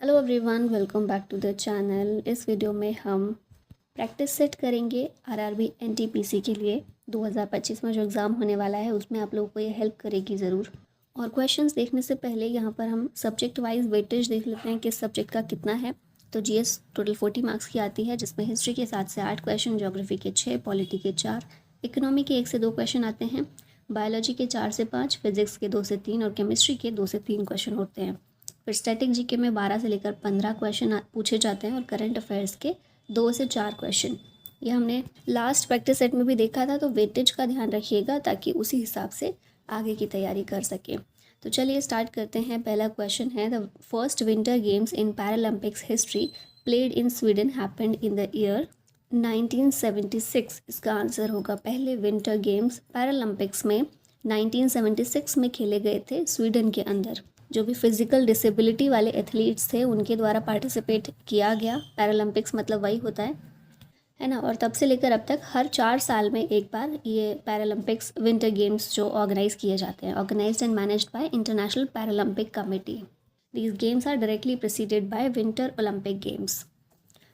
Hello everyone, welcome back to the channel. इस video में हम प्रैक्टिस सेट करेंगे आरआरबी एनटीपीसी के लिए 2025 में जो एग्ज़ाम होने वाला है उसमें आप लोगों को ये हेल्प करेगी ज़रूर। और क्वेश्चंस देखने से पहले यहाँ पर हम सब्जेक्ट वाइज वेटेज देख लेते हैं किस सब्जेक्ट का कितना है। तो जीएस टोटल 40 मार्क्स की आती है, जिसमें हिस्ट्री के 7 से 8 क्वेश्चन, ज्योग्राफी के 6, पॉलिटी के 4, इकोनॉमी के 1 से 2 क्वेश्चन आते हैं, बायोलॉजी के 4 से 5, फिजिक्स के 2 से 3 और केमिस्ट्री के 2 से 3 क्वेश्चन होते हैं। फिर स्टैटिक जीके में 12 से लेकर 15 क्वेश्चन पूछे जाते हैं और करंट अफेयर्स के 2 से 4 क्वेश्चन। ये हमने लास्ट प्रैक्टिस सेट में भी देखा था, तो वेटेज का ध्यान रखिएगा ताकि उसी हिसाब से आगे की तैयारी कर सकें। तो चलिए स्टार्ट करते हैं। पहला क्वेश्चन है, the first winter games in Paralympics history played in Sweden happened in the year 1976। इसका आंसर होगा पहले विंटर गेम्स पैरालंपिक्स में 1976 में खेले गए थे स्वीडन के अंदर। जो भी फिजिकल डिसेबिलिटी वाले एथलीट्स थे उनके द्वारा पार्टिसिपेट किया गया। पैरालंपिक्स मतलब वही होता है ना। और तब से लेकर अब तक हर 4 साल में एक बार ये पैरालंपिक्स विंटर गेम्स जो ऑर्गेनाइज किए जाते हैं, organised and managed by International Paralympic Committee. These games are directly presided by winter Olympic games.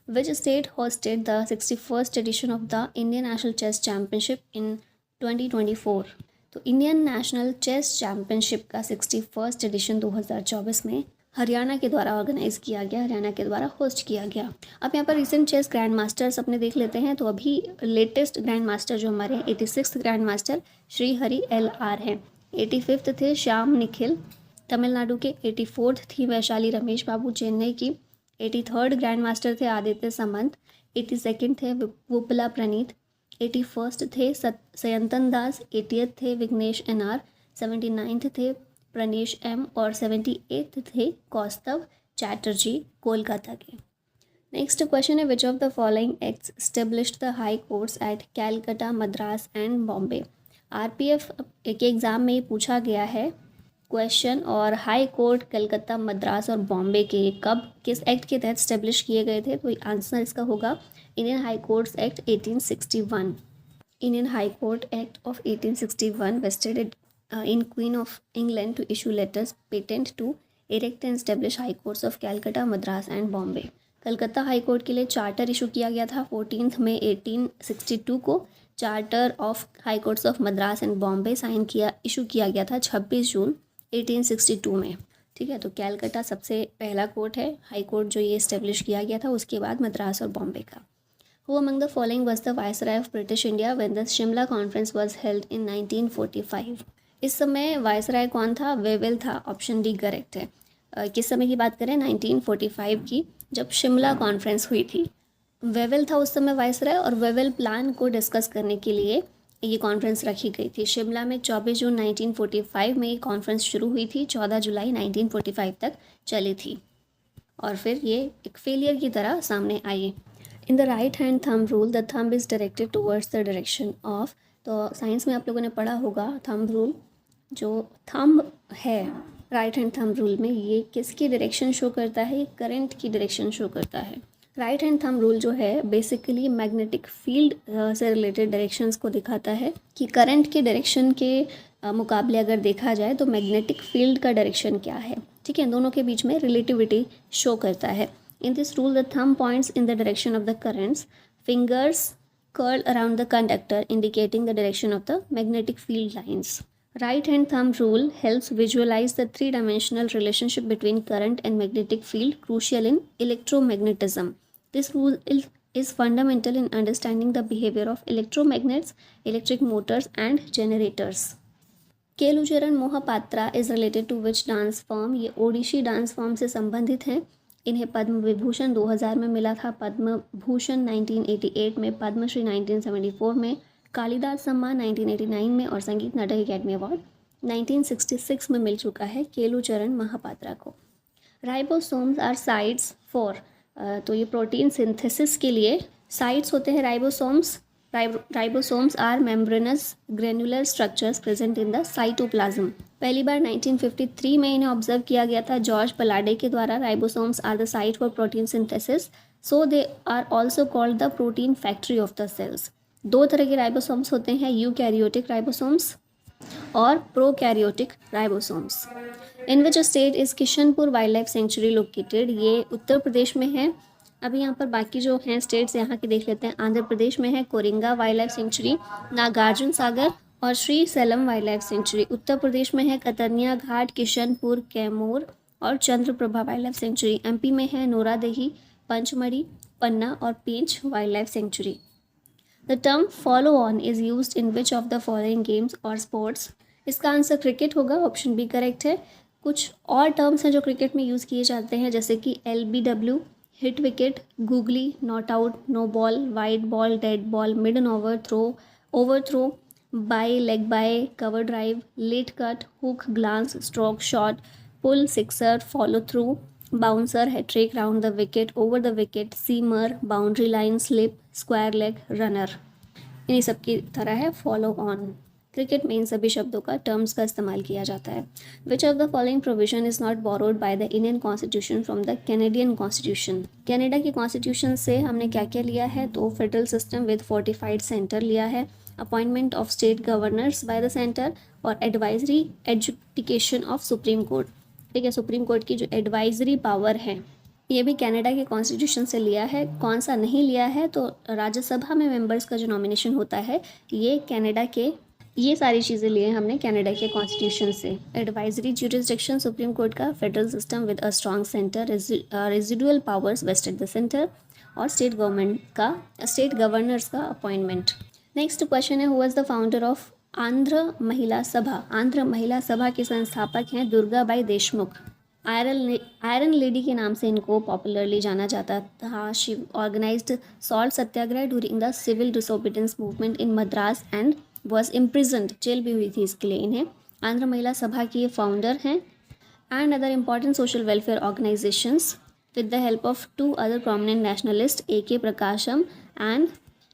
Which state hosted the 61st edition of the Indian National Chess Championship in 2024? तो Indian national chess championship का 61st addition 2024 में हरियाणा के द्वारा organise किया गया, हरियाणा के द्वारा host किया गया। अब यहाँ पर रिसेंट चेस ग्रैंड मास्टर्स अपने देख लेते हैं। तो अभी लेटेस्ट ग्रैंड मास्टर जो हमारे 86th grand master Shri Hari LR हैं। 85th थे श्याम निखिल तमिलनाडु के, 84th थी वैशाली रमेश बाबू चेन्नई की, 83rd ग्रैंड मास्टर थे आदित्य सामंत, 82nd थे वुपला प्रणीत, 81st थे सयंतन दास, 80th थे विघ्नेश NR, 79th थे प्रणेश M और 78th थे कौस्तव चैटर्जी कोलकाता के। नेक्स्ट क्वेश्चन है, which of the following acts established the high courts at Calcutta, Madras and Bombay? RPF के एग्ज़ाम में पूछा गया है क्वेश्चन। और हाई कोर्ट कलकत्ता, मद्रास और बॉम्बे के कब किस एक्ट के तहत स्टेब्लिश किए गए थे? तो आंसर इसका होगा Indian high courts act 1861। Indian high court act of 1861 vested in Queen of England to issue letters patent to erect and establish high courts of Calcutta, Madras and Bombay। Calcutta high court के लिए charter issue किया गया था 14 मई 1862 को। Charter of high courts of Madras and Bombay issue किया गया था 26 जून 1862 में। ठीक है, तो कैलकाटा सबसे पहला कोर्ट है हाई कोर्ट जो ये इस्टेब्लिश किया गया था, उसके बाद मद्रास और बॉम्बे का। Who among the following was the Viceroy of British India when the Shimla Conference was held in 1945? इस समय वायसराय कौन था? वेवेल था। ऑप्शन डी करेक्ट है। किस समय की बात करें? 1945 की, जब शिमला कॉन्फ्रेंस हुई थी। वेवेल था उस समय वायसराय, और वेवेल प्लान को डिस्कस करने के लिए ये कॉन्फ्रेंस रखी गई थी शिमला में। 24 जून 1945 में ये कॉन्फ्रेंस शुरू हुई थी, 14 जुलाई 1945 तक चली थी और फिर ये एक फेलियर की तरह सामने आई। In the right hand thumb rule the thumb is directed towards the direction of. तो साइंस में आप लोगों ने पढ़ा होगा थंब रूल। जो थंब है राइट हैंड थंब रूल में, ये किसकी डायरेक्शन शो करता है? करंट की डायरेक्शन शो करता है। राइट हैंड थंब रूल जो है बेसिकली मैग्नेटिक फील्ड से रिलेटेड डायरेक्शंस को दिखाता है कि करंट के डायरेक्शन के मुकाबले अगर देखा जाए तो मैग्नेटिक फील्ड का डायरेक्शन क्या है। ठीक है, दोनों के बीच में रिलेटिविटी शो करता है। In this rule, the thumb points in the direction of the currents. Fingers curl around the conductor, indicating the direction of the magnetic field lines. Right hand thumb rule helps visualize the three-dimensional relationship between current and magnetic field, crucial in electromagnetism. This rule is fundamental in understanding the behavior of electromagnets, electric motors, and generators. Kelucharan Mohapatra is related to which dance form? ये Odissi dance form से संबंधित हैं। इन्हें पद्म विभूषण 2000 में मिला था, पद्म भूषण 1988 में, पद्मश्री 1974 में, कालिदास सम्मान 1989 में और संगीत नाटक अकेडमी अवार्ड 1966 में मिल चुका है केलुचरण महापात्रा को। Ribosomes are sites for. तो ये प्रोटीन सिंथेसिस के लिए साइट्स होते हैं ribosomes. Ribosomes are membranous granular structures present in the cytoplasm. पहली बार 1953 में इन्हें ऑब्जर्व किया गया था जॉर्ज पलाडे के द्वारा। Ribosomes are the site for protein synthesis, so they are also called the protein factory of the cells. 2 तरह के राइबोसोम्स होते हैं, यूकैरियोटिक राइबोसोम्स और prokaryotic ribosomes. In which state is Kishanpur wild life sanctuary located, ये उत्तर प्रदेश में है। अभी यहाँ पर बाकी जो हैं स्टेट्स यहाँ की देख लेते हैं। आंध्र प्रदेश में है Coringa wild life sanctuary, Nagarjuna Sagar और Srisailam wild life sanctuary. Uttar Pradesh में है कतरनिया घाट, किशनपुर, कैमूर और Chandraprabha wild life sanctuary. MP में है नोरादेही, पंचमढ़ी, पन्ना और Pench wild life sanctuary. The term follow on is used in which of the following games और स्पोर्ट्स। इसका आंसर क्रिकेट होगा, ऑप्शन बी करेक्ट है। कुछ और टर्म्स हैं जो क्रिकेट में यूज़ किए जाते हैं, जैसे कि LBW, hit wicket, googly, not out, no ball, wide ball, dead ball, maiden over throw, bye, leg bye, cover drive, late cut, hook, glance, stroke, shot, pull, sixer, follow through, bouncer, hat trick, round the wicket, over the wicket, seamer, boundary line, slip, square leg, runner. इन्हीं सब की तरह है follow on. Cricket में इन सभी शब्दों का terms का इस्तेमाल किया जाता है। Which of the following provision is not borrowed by the Indian constitution from the Canadian constitution. Canada की कॉन्स्टिट्यूशन से हमने क्या क्या लिया है, तो federal system with fortified centre लिया है, appointment of state governors by the centre और advisory education of supreme court. ठीक है, सुप्रीम कोर्ट की जो एडवाइजरी पावर है ये भी कनाडा के कॉन्स्टिट्यूशन से लिया है। कौन सा नहीं लिया है, तो राज्यसभा में मेंबर्स का जो नॉमिनेशन होता है ये कनाडा के, ये सारी चीज़ें लिए हमने कनाडा के कॉन्स्टिट्यूशन से। एडवाइजरी ज्यूरिसडिक्शन सुप्रीम कोर्ट का, federal system with a strong centre, residual powers vested the centre और स्टेट गवर्नमेंट का, स्टेट गवर्नर्स का अपॉइंटमेंट। नेक्स्ट क्वेश्चन है, who was the founder of Andhra Mahila Sabha. Andhra Mahila सभा के संस्थापक हैं दुर्गाबाई देशमुख। आयरन लेडी के नाम से इनको पॉपुलरली जाना जाता था। She organised salt satyagraha during the civil disobedience movement in Madras and was imprisoned, jail भी हुई थी इसके लिए इन्हें। आंध्र महिला सभा की ये फाउंडर हैं। And other important social welfare organisations with the help of 2 other prominent nationalist AK Prakasam and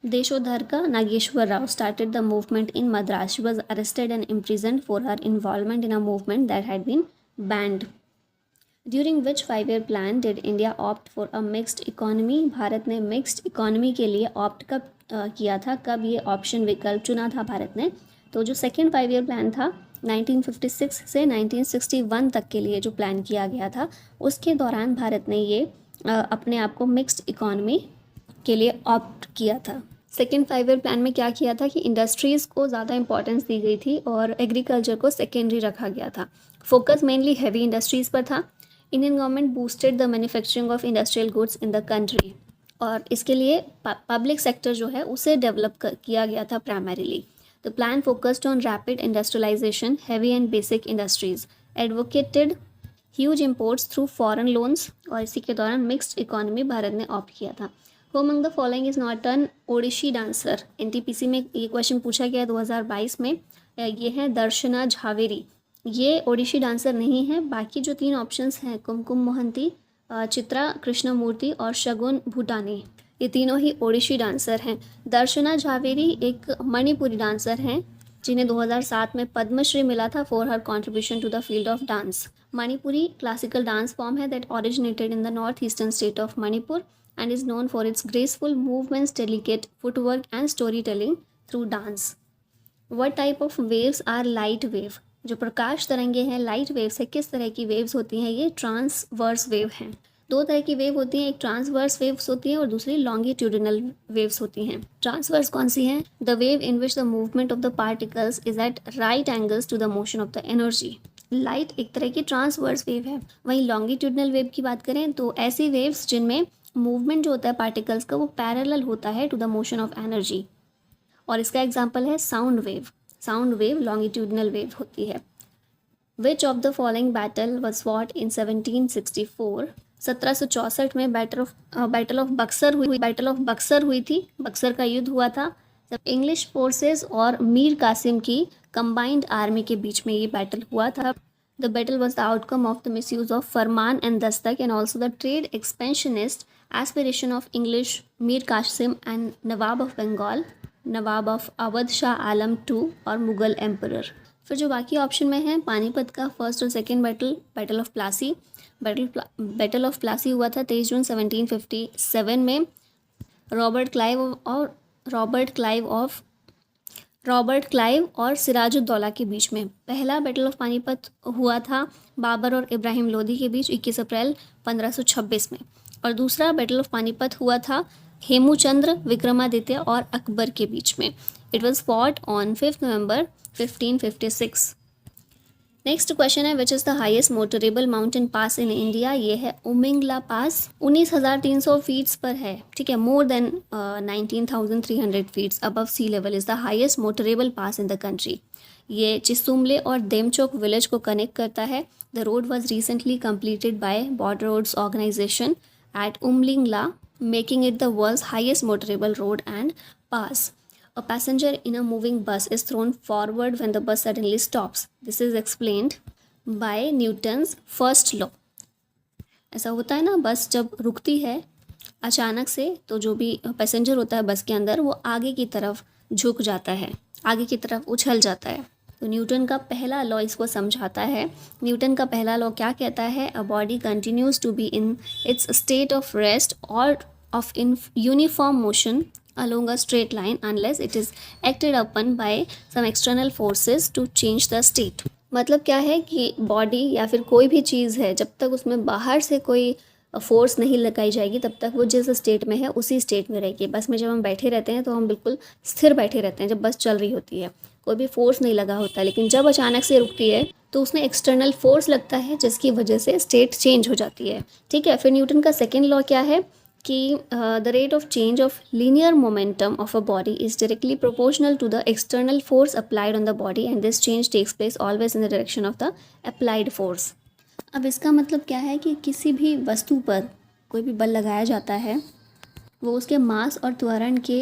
Desoddharaka Nageswara Rao started the movement in Madras. She was arrested and imprisoned for her involvement in a movement that had been banned. During which 5-year plan did India opt for a mixed economy? Bharat ने mixed economy के लिए opt कब किया था, कब ये option विकल्प चुना था भारत ने? तो जो सेकेंड 5-year प्लान था 1956 से 1961 तक के लिए जो प्लान किया गया था, उसके दौरान भारत ने ये अपने आप को मिक्स्ड इकोनॉमी के लिए ऑप्ट किया था। सेकेंड 5-year प्लान में क्या किया था कि इंडस्ट्रीज़ को ज़्यादा इंपॉर्टेंस दी गई थी और एग्रीकल्चर को सेकेंडरी रखा गया था। फोकस मेनली हैवी इंडस्ट्रीज़ पर था। Indian government boosted the manufacturing of industrial goods in the country और इसके लिए पब्लिक सेक्टर जो है उसे डेवलप किया गया था primarily. The plan focused on rapid industrialisation, heavy and basic industries, advocated huge imports through foreign loans और इसी के दौरान मिक्स्ड इकोनॉमी भारत ने ऑप्ट किया था। Who among the following is not an Odissi dancer. NTPC में ये क्वेश्चन पूछा गया 2022 में। ये हैं दर्शना झावेरी, ये ओडिशी डांसर नहीं है। बाकी जो 3 ऑप्शंस हैं कुमकुम मोहंती, चित्रा कृष्णमूर्ति और शगुन भूटानी, ये तीनों ही ओडिशी डांसर हैं। दर्शना झावेरी एक मणिपुरी डांसर हैं जिन्हें 2007 में पद्मश्री मिला था for her contribution to the field of dance. Manipuri classical dance form है that originated in the north eastern state of Manipur and is known for its graceful movements, delicate footwork and storytelling through dance. What type of waves are light wave? जो प्रकाश तरंगे हैं light waves है, किस तरह की waves होती हैं? ये ट्रांसवर्स वेव हैं। 2 तरह की वेव होती हैं, एक ट्रांसवर्स वेव्स होती है और दूसरी लॉन्गिट्यूडिनल वेव्स होती हैं। ट्रांसवर्स कौन सी हैं? The wave in which the movement of the particles is at right angles to the motion of the energy. Light एक तरह की ट्रांसवर्स वेव है। वहीं लॉन्गिट्यूडिनल वेव की बात करें तो ऐसी वेव्स जिनमें मूवमेंट जो होता है पार्टिकल्स का वो पैरेलल होता है to the motion of energy, और इसका एग्जांपल है sound wave. Sound wave longitudinal wave होती है। Which of the following battle was fought in 1764? 1764 में बैटल ऑफ बक्सर हुई थी। बक्सर का युद्ध हुआ था जब इंग्लिश फोर्सेस और मीर कासिम की कंबाइंड आर्मी के बीच में ये बैटल हुआ था। The battle was the outcome of the misuse of Farman and Dastak and also the trade expansionist aspiration of English Mir Qasim and Nawab of Bengal, Nawab of Awadh Shah Alam II और Mughal emperor. फिर जो बाकी option में है पानीपत का first और second battle of Plassey. Battle of Plassey हुआ था 23 जून 1757 में। रॉबर्ट क्लाइव रॉबर्ट क्लाइव और सिराजुद्दौला के बीच में। पहला बैटल ऑफ पानीपत हुआ था बाबर और इब्राहिम लोदी के बीच 21 अप्रैल 1526 में, और दूसरा बैटल ऑफ पानीपत हुआ था हेमूचंद्र, विक्रमादित्य और अकबर के बीच में। It was fought on 5 November 1556। Next question है which is the highest motorable mountain pass in India. ये है उमिंगला पास, 19,300 फीट्स पर है, ठीक है, more than 19,300 feets above sea level is the highest motorable pass in the country. ये चिसुमले और Demchok village को कनेक्ट करता है। The road was recently completed by Border Roads Organisation at Umlingla, making it the world's highest motorable road and pass. A passenger in a moving bus is thrown forward when the bus suddenly stops. This is explained by Newton's first law. ऐसा होता है ना, बस जब रुकती है अचानक से तो जो भी पैसेंजर होता है बस के अंदर वो आगे की तरफ झुक जाता है, आगे की तरफ उछल जाता है। तो न्यूटन का पहला लॉ इसको समझाता है। न्यूटन का पहला लॉ क्या कहता है? A body continues to be in its state of rest और of in uniform motion along a straight line unless it is acted upon by some external forces to change the state। मतलब क्या है कि body या फिर कोई भी चीज़ है, जब तक उसमें बाहर से कोई फोर्स नहीं लगाई जाएगी तब तक वो जिस स्टेट में है उसी स्टेट में रहेगी। बस में जब हम बैठे रहते हैं तो हम बिल्कुल स्थिर बैठे रहते हैं, जब बस चल रही होती है कोई भी फोर्स नहीं लगा होता, लेकिन जब अचानक से रुकती है तो उसमें एक्सटर्नल फोर्स लगता है जिसकी वजह से स्टेट चेंज हो जाती है, ठीक है। फिर न्यूटन का सेकेंड लॉ क्या है कि the rate of change of linear momentum of a body is directly proportional to the external force applied on the body and this change takes place always in the direction of the applied force. अब इसका मतलब क्या है कि किसी भी वस्तु पर कोई भी बल लगाया जाता है वो उसके मास और त्वरण के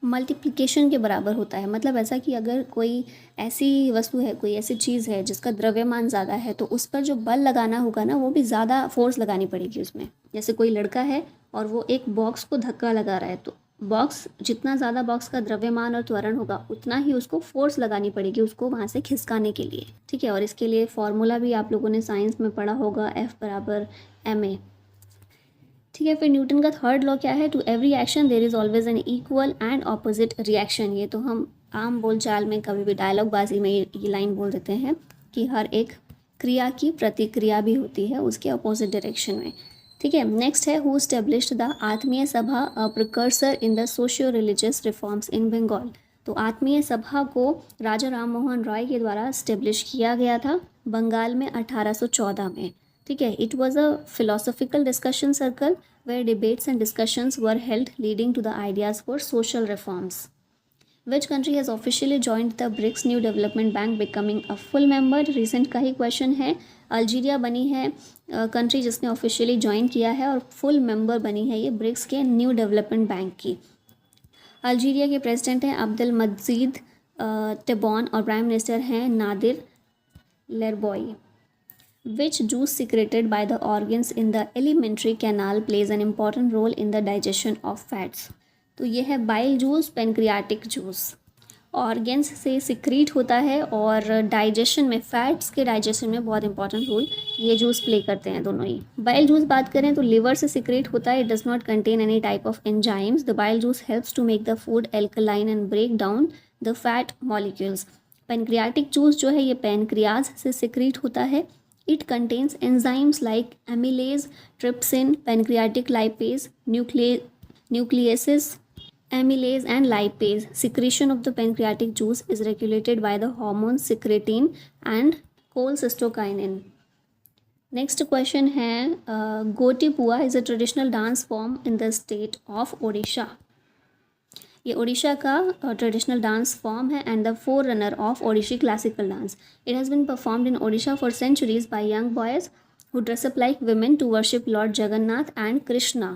मल्टीप्लिकेशन के बराबर होता है। मतलब ऐसा कि अगर कोई ऐसी वस्तु है, कोई ऐसी चीज़ है जिसका द्रव्यमान ज़्यादा है तो उस पर जो बल लगाना होगा ना वो भी ज़्यादा फोर्स लगानी पड़ेगी उसमें। जैसे कोई लड़का है और वो एक बॉक्स को धक्का लगा रहा है तो बॉक्स जितना ज़्यादा बॉक्स का द्रव्यमान और त्वरण होगा उतना ही उसको फोर्स लगानी पड़ेगी उसको वहाँ से खिसकाने के लिए, ठीक है। और इसके लिए फॉर्मूला भी आप लोगों ने साइंस में पढ़ा होगा, F बराबर ma, ठीक है। फिर न्यूटन का थर्ड लॉ क्या है? To every action there is always an equal and opposite reaction. ये तो हम आम बोलचाल में कभी भी डायलॉग बाजी में ये लाइन बोल देते हैं कि हर एक क्रिया की प्रतिक्रिया भी होती है उसके अपोजिट डायरेक्शन में, ठीक है। नेक्स्ट है who established the Atmiya Sabha, a precursor in the socio religious reforms in Bengal. तो आत्मीय सभा को राजा राम मोहन रॉय के द्वारा स्टेब्लिश किया गया था बंगाल में 1814 में, ठीक है। It was a philosophical discussion circle where debates and discussions were held leading to the ideas for social reforms. Which country has officially joined the BRICS New Development Bank becoming a full member? Recent का ही question है। Algeria बनी है country जिसने officially join किया है और full member बनी है ये ब्रिक्स के न्यू डेवलपमेंट बैंक की। अल्जीरिया के प्रेसिडेंट हैं अब्दुल मजीद टेबॉन और प्राइम मिनिस्टर हैं Nadir लेरबॉई। Which juice secreted by the organs in the alimentary canal plays an important role in the digestion of fats? तो ये है bile juice, pancreatic juice. Organs से secrete होता है और डाइजेशन में, फैट्स के डाइजेशन में बहुत इंपॉर्टेंट रोल ये जूस प्ले करते हैं दोनों ही। बाइल जूस बात करें तो लिवर से सिक्रीट होता है। It does not contain any type of enzymes. The bile juice helps to make the food alkaline and break down the fat molecules. Pancreatic juice जो है ये पैनक्रियाज से सिक्रीट होता है। It contains enzymes like amylase, trypsin, pancreatic lipase, nucleases, amylase and lipase. Secretion of the pancreatic juice is regulated by the hormones secretin and cholecystokinin. Next question है Gotipua is a traditional dance form in the state of Odisha. ये ओडिशा का traditional dance form है and the forerunner of Odissi classical dance. It has been performed in Odisha for centuries by young boys who dress up like women to worship lord Jagannath and Krishna.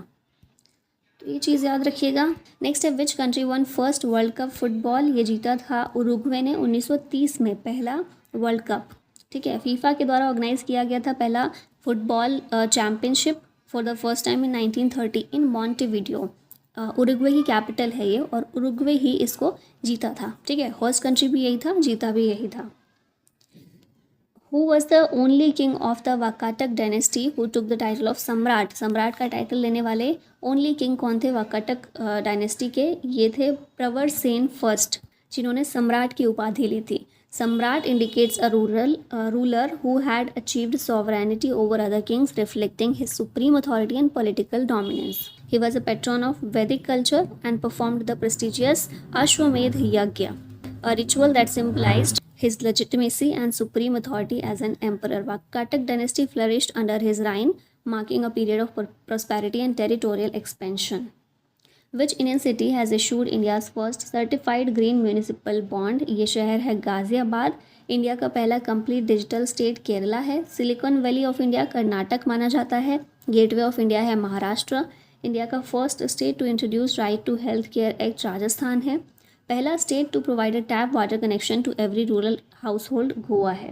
तो ये चीज़ याद रखिएगा। Next है which country won first world cup football. ये जीता था Uruguay ने 1930 में पहला वर्ल्ड कप, ठीक है। फीफा के द्वारा ऑर्गेनाइज किया गया था पहला football championship for the first time in 1930 in Montevideo. Uruguay ही कैपिटल है ये और उरुग्वे ही इसको जीता था, ठीक है। होस्ट कंट्री भी यही था, जीता भी यही था। Who was the only king of the Vakataka dynasty who took the title of सम्राट। सम्राट का टाइटल लेने वाले ओनली किंग कौन थे वाकाटक डायनेस्टी के? ये थे प्रवर सेन फर्स्ट, जिन्होंने सम्राट की उपाधि ली थी। सम्राट indicates a ruler who had achieved sovereignty over other Kings, reflecting his supreme authority and political dominance. He was a patron of Vedic culture and performed the prestigious Ashwamedh Yagya, a ritual that symbolized his legitimacy and supreme authority as an emperor. Vakatak dynasty flourished under his reign, marking a period of prosperity and territorial expansion. Which Indian city has issued India's first certified green municipal bond? ये शहर है Ghaziabad. India का पहला complete digital state Kerala है। Silicon valley of India Karnataka माना जाता है। Gateway of India है महाराष्ट्र। इंडिया का first state to introduce right to health care act Rajasthan है। पहला state to provide a tap water connection to every rural household Goa है।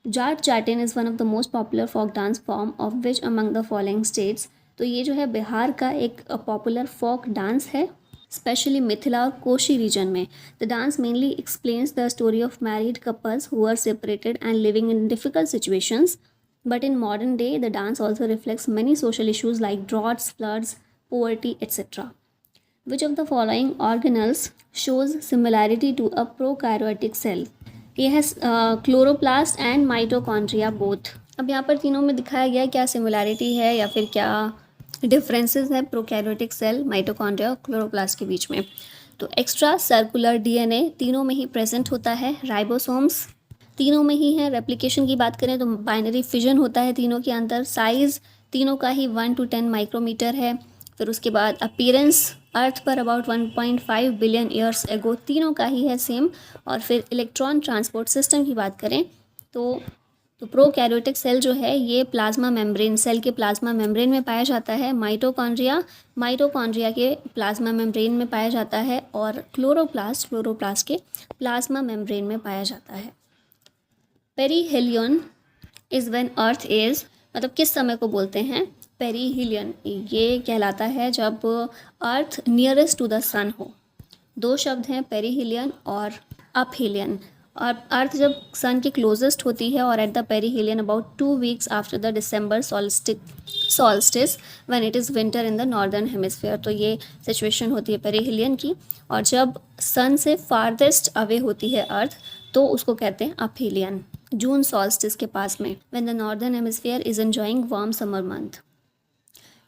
Jat Jatin is one of the most popular folk dance form of which among the following states. तो ये जो है बिहार का एक popular folk dance है, स्पेशली मिथिला और Koshi region में। The dance mainly explains the story of married couples who are separated and living in difficult situations, but in modern day the dance also reflects many social issues like droughts, floods, poverty, etc. Which of the following organelles shows similarity to a prokaryotic cell? ये है chloroplast and mitochondria both. अब यहाँ पर तीनों में दिखाया गया क्या सिमिलैरिटी है या फिर क्या डिफरेंसेस है प्रोकैरियोटिक सेल, माइटोकॉन्ड्रिया और क्लोरोप्लास्ट के बीच में। तो एक्स्ट्रा सर्कुलर डीएनए तीनों में ही प्रेजेंट होता है। राइबोसोम्स तीनों में ही है। रेप्लिकेशन की बात करें तो बाइनरी फिजन होता है तीनों के अंदर। साइज़ तीनों का ही 1 to 10 माइक्रोमीटर है। फिर उसके बाद अपीयरेंस अर्थ पर अबाउट 1.5 बिलियन ईयर्स एगो तीनों का ही है सेम। और फिर इलेक्ट्रॉन ट्रांसपोर्ट सिस्टम की बात करें तो प्रोकैरियोटिक सेल जो है ये प्लाज्मा मेम्ब्रेन, सेल के प्लाज्मा मेम्ब्रेन में पाया जाता है। माइटोकॉन्ड्रिया के प्लाज्मा मेम्ब्रेन में पाया जाता है। और क्लोरोप्लास्ट के प्लाज्मा मेम्ब्रेन में पाया जाता है। Perihelion is when earth is, मतलब किस समय को बोलते हैं पेरीहिलियन, ये कहलाता है जब अर्थ नियरेस्ट टू द सन हो। दो शब्द हैं पेरीहिलियन और अपहिलियन। और अर्थ जब सन के क्लोजेस्ट होती है और at the perihelion about 2 weeks after the December solstice when it is winter in the northern hemisphere. तो ये सिचुएशन होती है पेरीहिलियन की। और जब सन से फारदेस्ट अवे होती है अर्थ तो उसको कहते हैं अपहिलियन। जून सॉल्स्टिस के पास में when the northern hemisphere is enjoying warm summer month.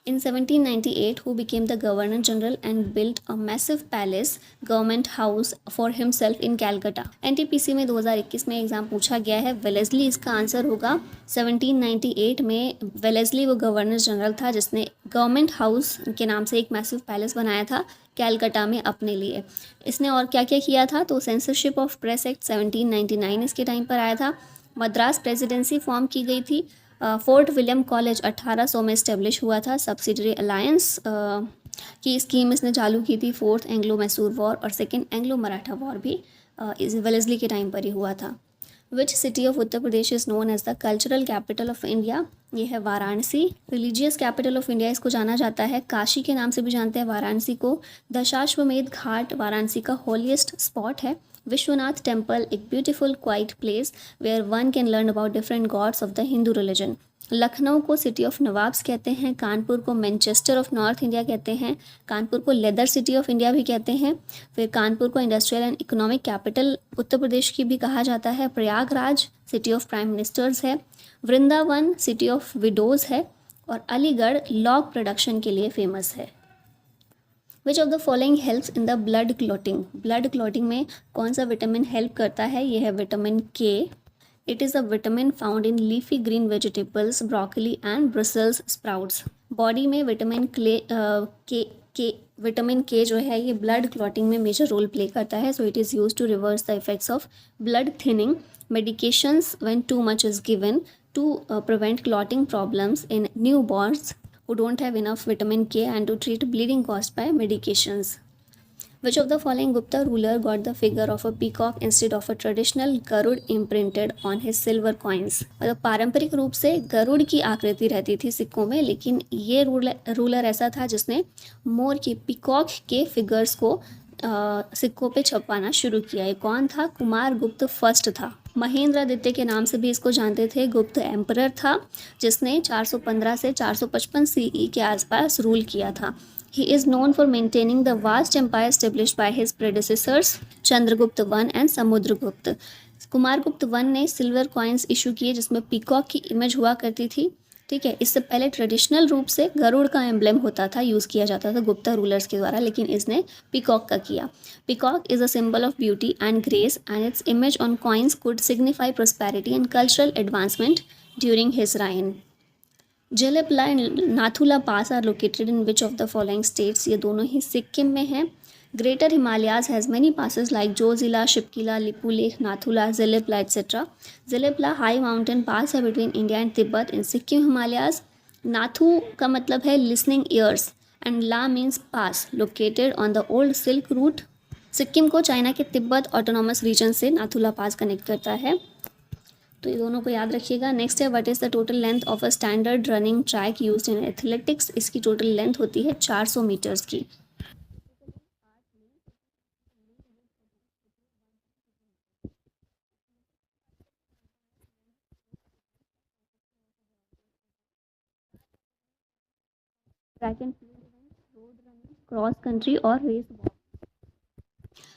In 1798, who became the Governor General and built a massive palace, government house for himself in Calcutta. NTPC में 2021 में एग्ज़ाम पूछा गया है। वेलेस्ली इसका आंसर होगा। 1798 में वेलेस्ली वो governor general था जिसने गवर्नमेंट हाउस के नाम से एक मैसिव पैलेस बनाया था कैलकटा में अपने लिए। इसने और क्या क्या किया था तो सेंसरशिप ऑफ प्रेस एक्ट 1799 इसके टाइम पर आया था। मद्रास प्रेसिडेंसी फॉर्म की गई थी। फोर्ट विलियम कॉलेज 1800 में इस्टेब्लिश हुआ था। सब्सिडरी अलायंस की स्कीम इसने चालू की थी। फोर्थ एंग्लो मैसूर वॉर और सेकेंड एंग्लो मराठा वॉर भी वेलेस्ली के टाइम पर ही हुआ था। Which city of Uttar Pradesh is known as the cultural capital of India? ये है Varanasi. Religious capital of India इसको जाना जाता है, काशी के नाम से भी जानते हैं वाराणसी को। दशाश्वमेध घाट वाराणसी का होलीएस्ट स्पॉट है। विश्वनाथ टेम्पल एक beautiful quiet place where one can learn about different gods of the Hindu religion. Lucknow को सिटी ऑफ नवाब्स कहते हैं। कानपुर को मैनचेस्टर ऑफ नॉर्थ इंडिया कहते हैं। कानपुर को लेदर सिटी ऑफ इंडिया भी कहते हैं। फिर कानपुर को industrial and economic capital Uttar Pradesh की भी कहा जाता है। Prayagraj city of prime ministers है। वृंदावन सिटी ऑफ विडोज़ है। और अलीगढ़ लॉग प्रोडक्शन के लिए फेमस है। Which of the following helps in the blood clotting? Blood clotting में कौन सा विटामिन हेल्प करता है? ये है vitamin K. It is a vitamin found in leafy green vegetables, broccoli and Brussels sprouts. Body में विटामिन विटामिन के जो है ये ब्लड क्लॉटिंग में मेजर रोल प्ले करता है। So it is use to reverse the effects of blood thinning. Medications when too much is given to prevent clotting problems in newborns who don't have enough vitamin K and to treat bleeding caused by medications. Which of the following Gupta ruler got the figure of a peacock instead of a traditional Garud imprinted on his silver coins? मतलब पारंपरिक रूप से गरुड़ की आकृति रहती थी सिक्कों में, लेकिन ये रूलर ऐसा था जिसने मोर के पीकॉक के फिगर्स को सिक्कों पे छपवाना शुरू किया। ये कौन था? कुमार गुप्त फर्स्ट था। महेंद्रादित्य के नाम से भी इसको जानते थे। गुप्त एम्परर था जिसने 415 से 455 सीई के आसपास रूल किया था। He is known for maintaining the vast empire established by his predecessors Chandragupta one and Samudragupta. Kumaragupta one ने सिल्वर कॉइन्स इशू किए जिसमें पीकॉक की इमेज हुआ करती थी। ठीक है, इससे पहले ट्रेडिशनल रूप से गरुड़ का एम्ब्लेम होता था, यूज़ किया जाता था गुप्ता रूलर्स के द्वारा, लेकिन इसने पीकॉक का किया। Peacock is a symbol of beauty and grace and its image on coins could signify prosperity and cultural advancement during his reign. Jelepla and Nathula pass are located in which of the following states? ये दोनों ही सिक्किम में हैं। Greater Himalayas has many passes like Zojila, Shipkila, Lipulekh, Nathula, Jelepla etc. Jelepla high mountain pass है between India and Tibet in Sikkim Himalayas. Nathu का मतलब है listening ears and la means pass located on the old silk route. Sikkim को चाइना के तिब्बत ऑटोनॉमस रीजन से नाथुला पास कनेक्ट करता है। तो ये दोनों को याद रखिएगा। नेक्स्ट है what is the total length of a standard running track used in athletics? इसकी टोटल लेंथ होती है 400 मीटर्स की। Track and field event, road running, cross country और race walk.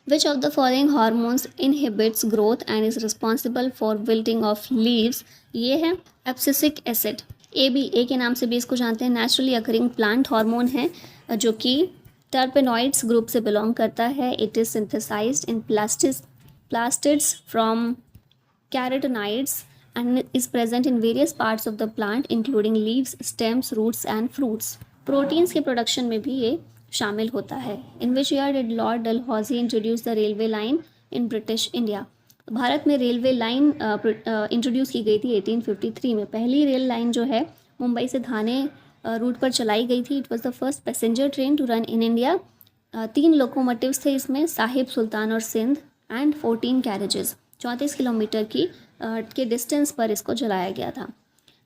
Which of the following hormones inhibits growth and is responsible for wilting of leaves? ये है abscisic acid. ए के नाम से भी इसको जानते हैं। नेचुरली अकरिंग प्लांट हार्मोन है जो कि टर्पेनॉइड्स ग्रुप से बिलोंग करता है। It is synthesized in plastids from carotenoids and is present in various parts of the plant including leaves, stems, roots and fruits. Proteins के प्रोडक्शन में भी ये शामिल होता है। In which year did Lord Dalhousie introduce the railway line in British India? Bharat में railway line introduce की गई थी 1853 में। पहली रेल लाइन जो है मुंबई से थाने रूट पर चलाई गई थी। It was the first passenger train to run in India. 3 locomotives थे इसमें, साहिब, सुल्तान और सिंध, एंड 14 कैरेजेस। 34 किलोमीटर की के डिस्टेंस पर इसको जलाया गया था।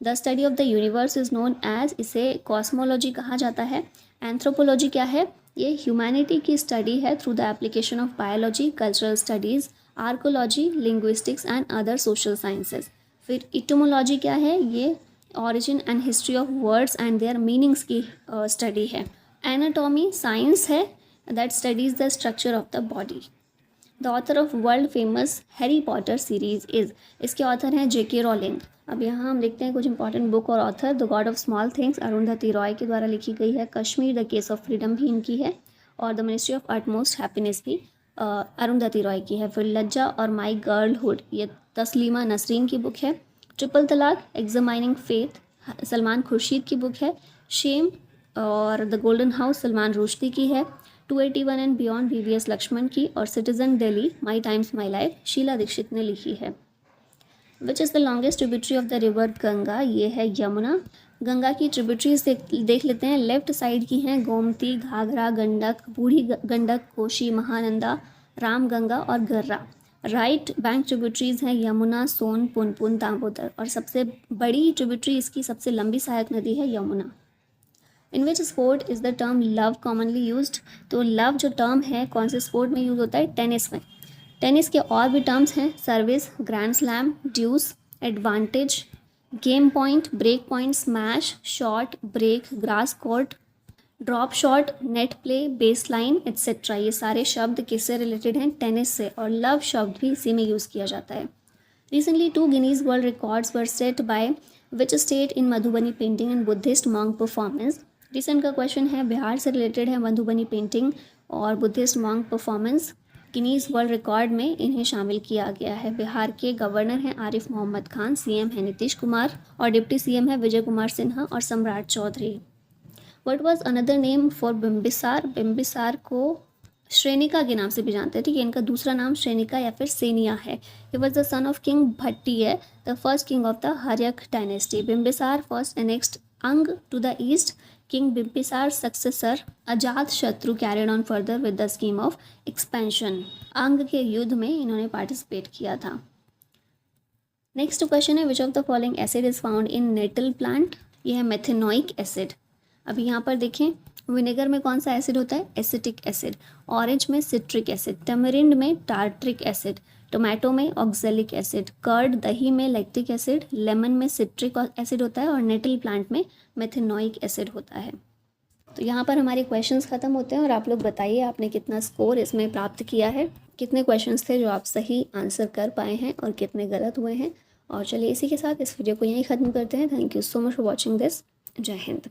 The study of the universe is known as, इसे कॉस्मोलॉजी कहा जाता है। एंथ्रोपोलॉजी क्या है? ये ह्यूमैनिटी की स्टडी है through the application of biology, cultural studies, archaeology, linguistics and other social sciences. फिर इटोमोलॉजी क्या है? ये origin and history of words and there meanings की स्टडी है। एनाटॉमी साइंस है that studies the structure of the body. The author of world famous Harry Potter series is, इसके author हैं J.K. Rolling. अब यहाँ हम देखते हैं कुछ इंपॉर्टेंट बुक और author. The God of small things Arundhati Roy के द्वारा लिखी गई है। Kashmir the case of freedom भी इनकी है। और the ministry of utmost happiness भी अरुंधति रॉय की है। फिर लज्जा और माई गर्लहुड ये तस्लीमा नसरीन की बुक है। ट्रिपल तलाक एग्जामाइनिंग फेथ सलमान खुर्शीद की बुक है। शेम और the golden house Salman Rushdie की है। 281 एंड बियॉन्ड VVS लक्ष्मण की। और citizen Delhi my times my life Sheila Dikshit ने लिखी है। Which is the longest tributary of the river Ganga? ये है यमुना। गंगा की ट्रिब्यूटरीज देख लेते हैं। लेफ्ट साइड की हैं गोमती, घाघरा, गंडक, बूढ़ी गंडक, कोशी, महानंदा, रामगंगा और गर्रा। राइट बैंक ट्रिब्यूटरीज हैं यमुना, सोन, पुनपुन, दामोदर। और सबसे बड़ी ट्रिब्यूटरी, इसकी सबसे लंबी सहायक नदी है Yamuna. In which sport is the term love commonly used? तो लव जो टर्म है कौन से स्पोर्ट में यूज होता है? टेनिस में। टेनिस के और भी टर्म्स हैं service, grand slam, deuce, advantage, game point, break point, smash, shot, break, grass court, drop shot, net play, baseline etcetera. ये सारे शब्द किससे रिलेटेड हैं? टेनिस से। और लव शब्द भी इसी में यूज़ किया जाता है। Recently 2 Guinness world records were set by which state in Madhubani painting and Buddhist monk performance? Recent का क्वेश्चन है, बिहार से रिलेटेड है मधुबनी पेंटिंग और Buddhist monk performance. Guinness world record में इन्हें शामिल किया गया है। बिहार के गवर्नर हैं आरिफ मोहम्मद खान, CM है नीतीश कुमार और डिप्टी CM है विजय कुमार सिन्हा और Samrat Choudhary. What was another name for Bimbisara? Bimbisara को श्रेनिका के नाम से भी जानते हैं। ठीक है, इनका दूसरा नाम श्रेनिका या फिर सेनिया है। He was the son of king Bhattiya, the first king of the Haryanka dynasty. Bimbisara first annexed Anga to the east. King Bimbisaar's successor Ajatashatru carried on further with the scheme of expansion. अंग के युद्ध में इन्होंने पार्टिसिपेट किया था। नेक्स्ट क्वेश्चन है, which of the following acid is found in nettle plant? यह है मेथेनोइक एसिड। अभी यहाँ पर देखें, विनेगर में कौन सा एसिड होता है? Acetic acid. ऑरेंज में सिट्रिक एसिड, टैमरिंड में टार्ट्रिक एसिड, टोमेटो में ऑक्जेलिक एसिड, कर्ड दही में लैक्टिक एसिड, लेमन में सिट्रिक एसिड होता है और नेटल प्लांट में मेथेनोइक एसिड होता है। तो यहाँ पर हमारे क्वेश्चंस ख़त्म होते हैं और आप लोग बताइए आपने कितना स्कोर इसमें प्राप्त किया है, कितने क्वेश्चंस थे जो आप सही आंसर कर पाए हैं और कितने गलत हुए हैं। और चलिए इसी के साथ इस वीडियो को यहीं ख़त्म करते हैं। Thank you so much for watching this. जय हिंद।